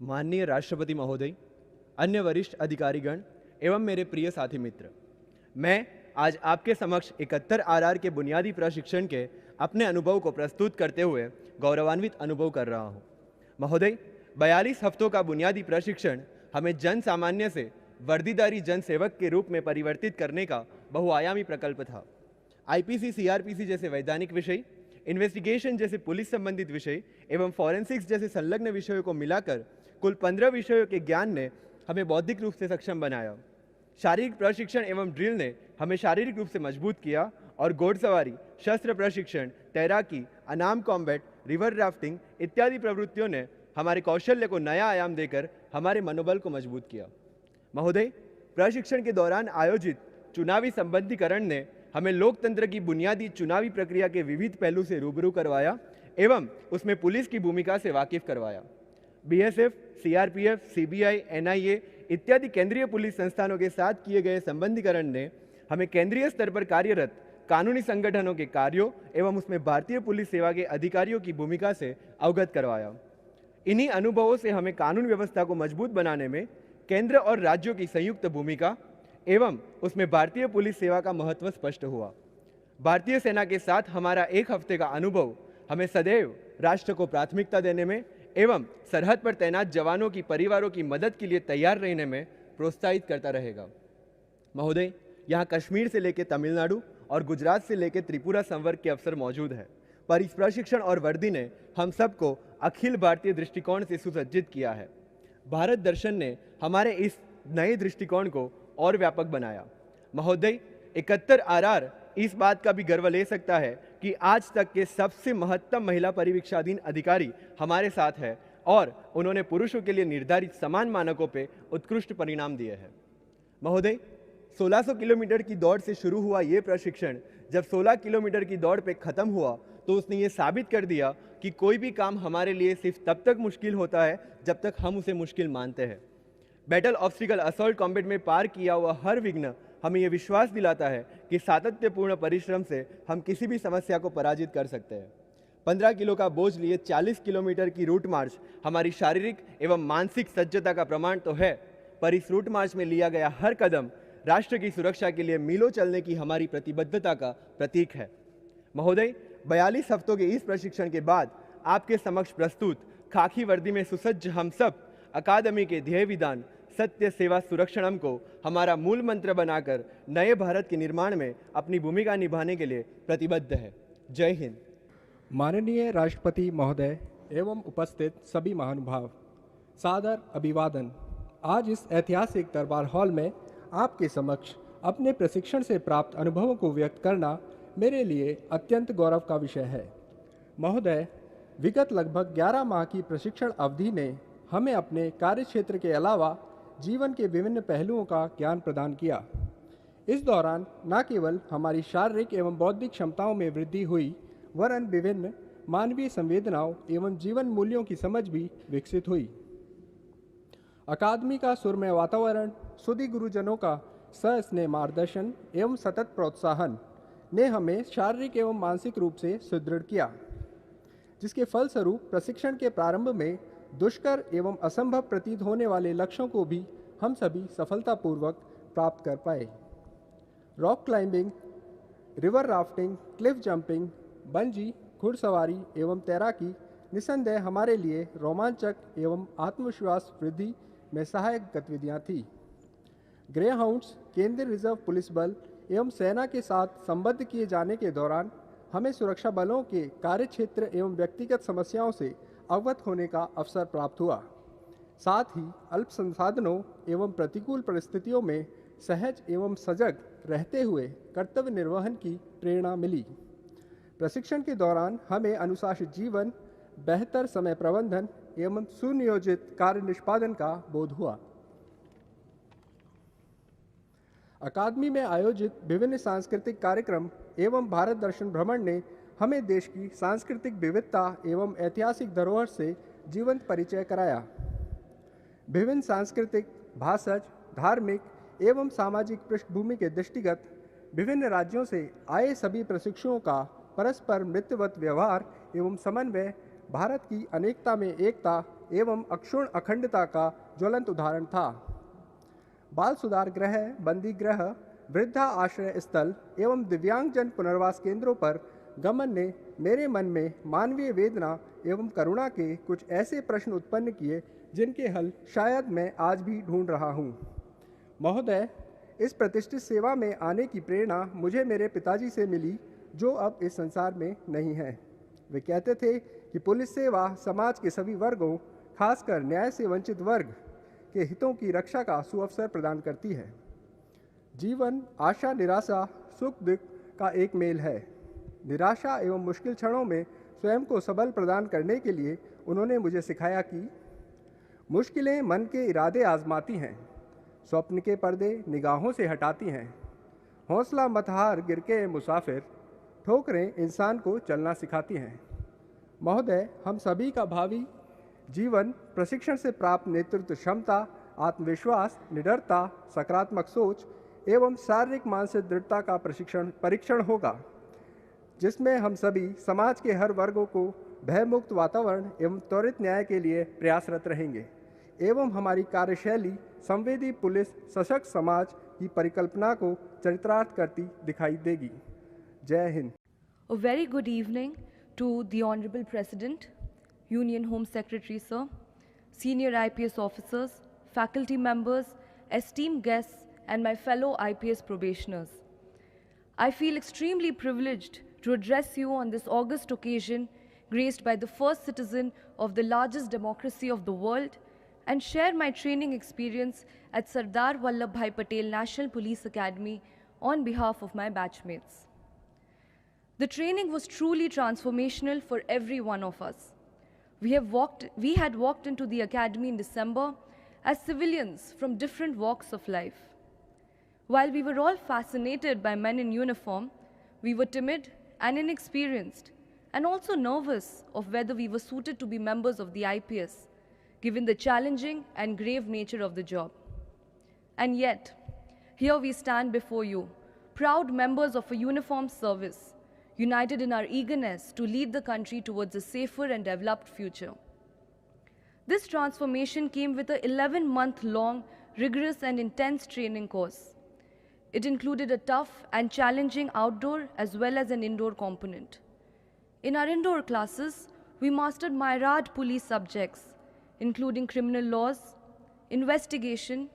माननीय राष्ट्रपति महोदय, अन्य वरिष्ठ अधिकारीगण एवं मेरे प्रिय साथी मित्र, मैं आज आपके समक्ष 71 आरआर के बुनियादी प्रशिक्षण के अपने अनुभव को प्रस्तुत करते हुए गौरवान्वित अनुभव कर रहा हूं। महोदय, 42 हफ्तों का बुनियादी प्रशिक्षण हमें जन सामान्य से वर्दीधारी जन सेवक के रूप में परिवर्तित करने का बहुआयामी प्रकल्प था। आईपीसी, सीआरपीसी जैसे वैधानिक विषय, इन्वेस्टिगेशन जैसे पुलिस संबंधित विषय एवं फॉरेंसिक्स जैसे संलग्न विषयों को मिलाकर कुल 15 विषयों के ज्ञान ने हमें बौद्धिक रूप से सक्षम बनाया। शारीरिक प्रशिक्षण एवं ड्रिल ने हमें शारीरिक रूप से मजबूत किया और घोड़सवारी, शस्त्र प्रशिक्षण, तैराकी, अनाम कॉम्बैट, रिवर राफ्टिंग इत्यादि प्रवृत्तियों ने हमारे कौशल्य को नया आयाम देकर हमारे मनोबल को मजबूत किया। महोदय, प्रशिक्षण के दौरान आयोजित चुनावी संबंधीकरण ने हमें लोकतंत्र की बुनियादी चुनावी प्रक्रिया के विविध पहलू से रूबरू करवाया एवं उसमें पुलिस की भूमिका से वाकिफ करवाया। बीएसएफ, सीआरपीएफ, सीबीआई, एनआईए इत्यादि केंद्रीय पुलिस संस्थानों के साथ किए गए संबंधीकरण ने हमें केंद्रीय स्तर पर कार्यरत कानूनी संगठनों के कार्यों एवं उसमें भारतीय पुलिस सेवा के अधिकारियों की भूमिका से अवगत करवाया। इन्हीं अनुभवों से हमें कानून व्यवस्था को मजबूत बनाने में केंद्र और राज्यों की संयुक्त भूमिका एवं उसमें भारतीय पुलिस सेवा का महत्व स्पष्ट हुआ। भारतीय सेना के साथ हमारा एक हफ्ते का अनुभव हमें सदैव राष्ट्र को प्राथमिकता देने में एवं सरहद पर तैनात जवानों की परिवारों की मदद के लिए तैयार रहने में प्रोत्साहित करता रहेगा। महोदय, यहाँ कश्मीर से लेकर तमिलनाडु और गुजरात से लेकर त्रिपुरा संवर्ग के अफसर मौजूद है, पर इस प्रशिक्षण और वर्दी ने हम सबको अखिल भारतीय दृष्टिकोण से सुसज्जित किया है। भारत दर्शन ने हमारे इस नए दृष्टिकोण को और व्यापक बनाया। महोदय, 71 आरआर इस बात का भी गर्व ले सकता है कि आज तक के सबसे महत्तम महिला परिवीक्षाधीन अधिकारी हमारे साथ है और उन्होंने पुरुषों के लिए निर्धारित समान मानकों पे उत्कृष्ट परिणाम दिए हैं। महोदय, 1600 किलोमीटर की दौड़ से शुरू हुआ ये प्रशिक्षण जब 16 किलोमीटर की दौड़ पे खत्म हुआ तो उसने ये साबित कर दिया कि कोई भी काम हमारे लिए सिर्फ तब तक मुश्किल होता है जब तक हम उसे मुश्किल मानते हैं। बैटल ऑब्स्टिकल असॉल्ट कॉम्बैट में पार किया हुआ हर विघ्न हमें यह विश्वास दिलाता है कि सातत्यपूर्ण परिश्रम से हम किसी भी समस्या को पराजित कर सकते हैं। 15 किलो का बोझ लिए 40 किलोमीटर की रूट मार्च हमारी शारीरिक एवं मानसिक सज्जता का प्रमाण तो है, पर इस रूट मार्च में लिया गया हर कदम राष्ट्र की सुरक्षा के लिए मीलों चलने की हमारी प्रतिबद्धता का प्रतीक है। महोदय, 42 हफ्तों के इस प्रशिक्षण के बाद आपके समक्ष प्रस्तुत खाकी वर्दी में सुसज्ज हम सब अकादमी के ध्येय विधान सत्य, सेवा, सुरक्षणम को हमारा मूल मंत्र बनाकर नए भारत के निर्माण में अपनी भूमिका निभाने के लिए प्रतिबद्ध है। जय हिंद। माननीय राष्ट्रपति महोदय एवं उपस्थित सभी महानुभाव, सादर अभिवादन। आज इस ऐतिहासिक दरबार हॉल में आपके समक्ष अपने प्रशिक्षण से प्राप्त अनुभवों को व्यक्त करना मेरे लिए अत्यंत गौरव का विषय है। महोदय, विगत लगभग 11 माह की प्रशिक्षण अवधि ने हमें अपने कार्यक्षेत्र के अलावा जीवन के विभिन्न पहलुओं का ज्ञान प्रदान किया। इस दौरान न केवल हमारी शारीरिक एवं बौद्धिक क्षमताओं में वृद्धि हुई, वरन विभिन्न मानवीय संवेदनाओं एवं जीवन मूल्यों की समझ भी विकसित हुई। अकादमी का सुरमय वातावरण, सुधी गुरुजनों का सस्नेह मार्गदर्शन एवं सतत प्रोत्साहन ने हमें शारीरिक एवं मानसिक रूप से सुदृढ़ किया, जिसके फलस्वरूप प्रशिक्षण के प्रारंभ में दुष्कर एवं असंभव प्रतीत होने वाले लक्ष्यों को भी हम सभी सफलतापूर्वक प्राप्त कर पाए। Rock climbing, river rafting, Cliff jumping, bungee, घुड़सवारी एवं तैराकी निस्संदेह हमारे लिए रोमांचक एवं आत्मविश्वास वृद्धि में सहायक गतिविधियां थीं। ग्रे हाउंड्स, केंद्रीय रिजर्व पुलिस बल एवं सेना के साथ संबद्ध किए जाने के दौरान हमें सुरक्षा बलों के कार्यक्षेत्र एवं व्यक्तिगत समस्याओं से अवगत होने का अवसर प्राप्त हुआ। साथ ही अल्प संसाधनों एवं प्रतिकूल परिस्थितियों में सहज एवं सजग रहते हुए कर्तव्य निर्वहन की प्रेरणा मिली। प्रशिक्षण के दौरान हमें अनुशासित जीवन, बेहतर समय प्रबंधन एवं सुनियोजित कार्य निष्पादन का बोध हुआ। अकादमी में आयोजित विभिन्न सांस्कृतिक कार्यक्रम एवं भारत दर्शन भ्रमण ने हमें देश की सांस्कृतिक विविधता एवं ऐतिहासिक धरोहर से जीवंत परिचय कराया। विभिन्न सांस्कृतिक, भाषज, धार्मिक एवं सामाजिक पृष्ठभूमि के दृष्टिगत विभिन्न राज्यों से आए सभी प्रशिक्षुओं का परस्पर मित्रवत व्यवहार एवं समन्वय भारत की अनेकता में एकता एवं अक्षुण्ण अखंडता का ज्वलंत उदाहरण था। बाल सुधार गृह, बंदी गृह, वृद्धा आश्रय स्थल एवं दिव्यांगजन पुनर्वास केंद्रों पर गमन ने मेरे मन में मानवीय वेदना एवं करुणा के कुछ ऐसे प्रश्न उत्पन्न किए जिनके हल शायद मैं आज भी ढूंढ रहा हूँ। महोदय, इस प्रतिष्ठित सेवा में आने की प्रेरणा मुझे मेरे पिताजी से मिली, जो अब इस संसार में नहीं हैं। वे कहते थे कि पुलिस सेवा समाज के सभी वर्गों, खासकर न्याय से वंचित वर्ग के हितों की रक्षा का सुअवसर प्रदान करती है। जीवन आशा निराशा सुख दुख का एक मेल है। निराशा एवं मुश्किल क्षणों में स्वयं को सबल प्रदान करने के लिए उन्होंने मुझे सिखाया कि मुश्किलें मन के इरादे आजमाती हैं, स्वप्न के पर्दे निगाहों से हटाती हैं। हौसला मत हार गिर के मुसाफिर, ठोकरें इंसान को चलना सिखाती हैं। महोदय, हम सभी का भावी जीवन प्रशिक्षण से प्राप्त नेतृत्व क्षमता, आत्मविश्वास, निडरता, सकारात्मक सोच एवं शारीरिक मानसिक दृढ़ता का परीक्षण होगा, जिसमें हम सभी समाज के हर वर्गों को भयमुक्त वातावरण एवं त्वरित न्याय के लिए प्रयासरत रहेंगे एवं हमारी कार्यशैली संवेदी पुलिस सशक्त समाज की परिकल्पना को चरितार्थ करती दिखाई देगी। जय Hind. A very good evening to the Honorable President, Union Home Secretary Sir, senior IPS officers, faculty members, esteemed guests, and my fellow IPS probationers. I feel extremely privileged to address you on this august occasion, graced by the first citizen of the largest democracy of the world, and share my training experience at Sardar Vallabhbhai Patel National Police Academy on behalf of my batchmates. The training was truly transformational for every one of us. We had walked into the academy in December as civilians from different walks of life. While we were all fascinated by men in uniform, we were timid and inexperienced, and also nervous of whether we were suited to be members of the IPS, given the challenging and grave nature of the job. And yet, here we stand before you, proud members of a uniformed service, united in our eagerness to lead the country towards a safer and developed future. This transformation came with an 11-month-long, rigorous and intense training course. It included a tough and challenging outdoor as well as an indoor component. In our indoor classes, we mastered myriad police subjects, including criminal laws, investigation,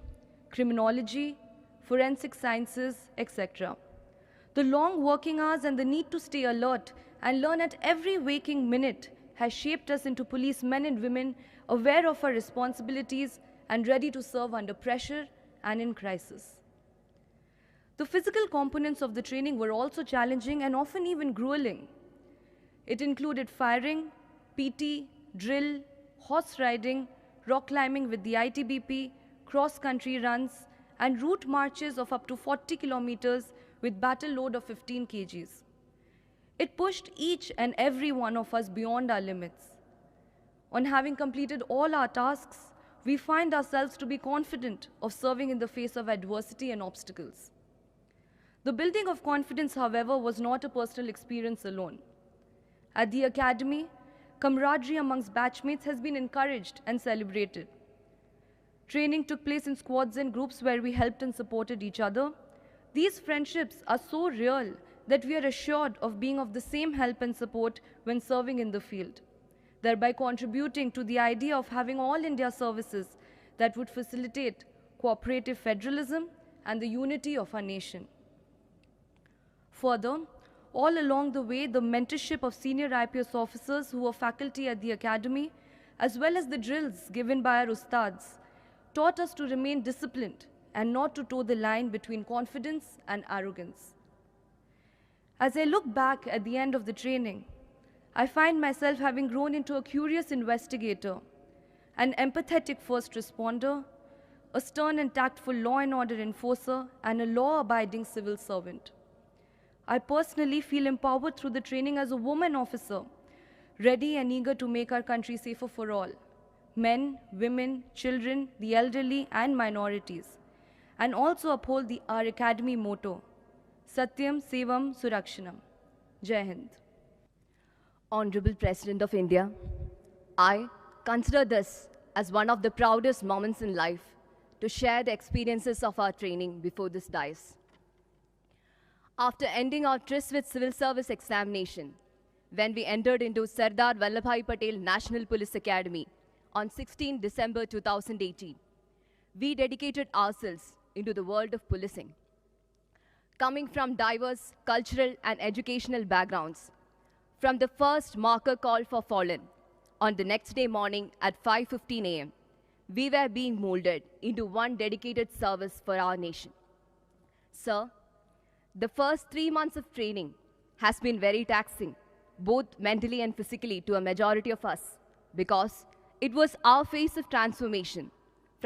criminology, forensic sciences, etc. The long working hours and the need to stay alert and learn at every waking minute has shaped us into policemen and women aware of our responsibilities and ready to serve under pressure and in crisis. The physical components of the training were also challenging and often even grueling. It included firing, PT, drill, horse riding, rock climbing with the ITBP, cross-country runs, and route marches of up to 40 kilometers with battle load of 15 kgs. It pushed each and every one of us beyond our limits. On having completed all our tasks, we find ourselves to be confident of serving in the face of adversity and obstacles. The building of confidence, however, was not a personal experience alone. At the academy, camaraderie amongst batchmates has been encouraged and celebrated. Training took place in squads and groups where we helped and supported each other. These friendships are so real that we are assured of being of the same help and support when serving in the field, thereby contributing to the idea of having all India services that would facilitate cooperative federalism and the unity of our nation. Further, all along the way, the mentorship of senior IPS officers who were faculty at the academy, as well as the drills given by our ustads, taught us to remain disciplined and not to toe the line between confidence and arrogance. As I look back at the end of the training, I find myself having grown into a curious investigator, an empathetic first responder, a stern and tactful law and order enforcer, and a law-abiding civil servant. I personally feel empowered through the training as a woman officer, ready and eager to make our country safer for all, men, women, children, the elderly, and minorities, and also uphold our academy motto, Satyam Sevam Surakshanam. Jai Hind. Honorable President of India, I, consider this as one of the proudest moments in life to share the experiences of our training before this dais. After ending our tryst with civil service examination, when we entered into Sardar Vallabhbhai Patel National Police Academy on 16 December 2018, we dedicated ourselves into the world of policing. Coming from diverse cultural and educational backgrounds, from the first marker call for fallen on the next day morning at 5:15 a.m., we were being molded into one dedicated service for our nation. Sir, the first 3 months of training has been very taxing, both mentally and physically, to a majority of us, because it was our phase of transformation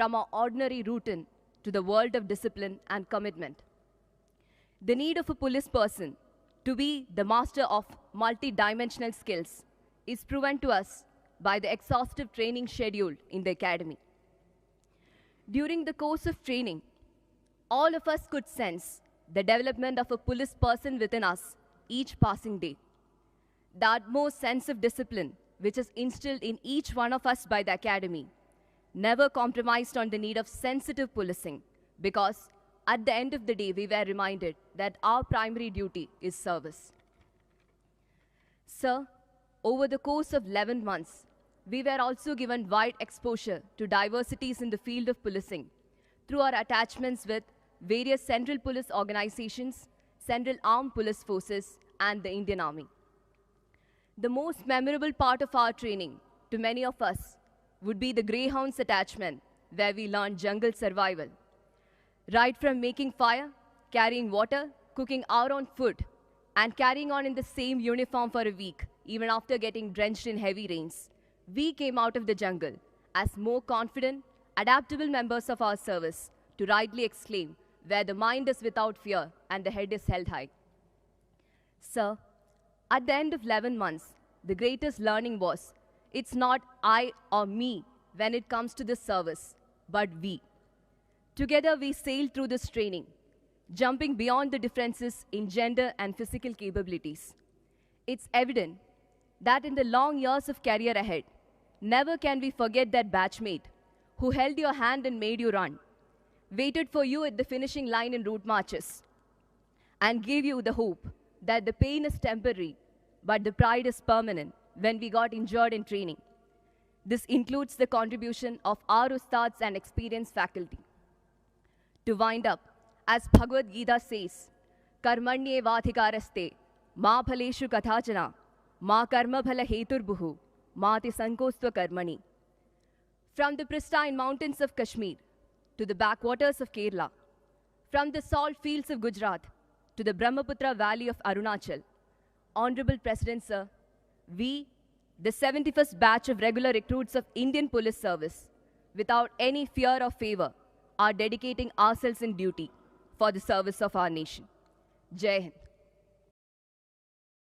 from our ordinary routine to the world of discipline and commitment. The need of a police person to be the master of multi-dimensional skills is proven to us by the exhaustive training schedule in the academy. During the course of training, all of us could sense the development of a police person within us each passing day. The utmost sense of discipline, which is instilled in each one of us by the academy, never compromised on the need of sensitive policing, because at the end of the day, we were reminded that our primary duty is service. Sir, over the course of 11 months, we were also given wide exposure to diversities in the field of policing through our attachments with various central police organizations, Central Armed Police Forces, and the Indian Army. The most memorable part of our training to many of us would be the Greyhounds attachment, where we learned jungle survival. Right from making fire, carrying water, cooking our own food, and carrying on in the same uniform for a week, even after getting drenched in heavy rains, we came out of the jungle as more confident, adaptable members of our service to rightly exclaim, where the mind is without fear and the head is held high. Sir, at the end of 11 months, the greatest learning was, it's not I or me when it comes to this service, but we. Together we sailed through this training, jumping beyond the differences in gender and physical capabilities. It's evident that in the long years of career ahead, never can we forget that batchmate who held your hand and made you run, waited for you at the finishing line in route marches, and gave you the hope that the pain is temporary, but the pride is permanent when we got injured in training. This includes the contribution of our ustads and experienced faculty. To wind up, as Bhagavad Gita says, Karmanye vadhikaraste, ma phaleshu kathachana, ma karma phala heturbuhu, ma ti sankostva karmani. From the pristine mountains of Kashmir to the backwaters of Kerala, from the salt fields of Gujarat to the Brahmaputra valley of Arunachal, Honorable President Sir, we, the 71st batch of regular recruits of Indian Police Service, without any fear or favor, are dedicating ourselves in duty for the service of our nation. Jai Hind.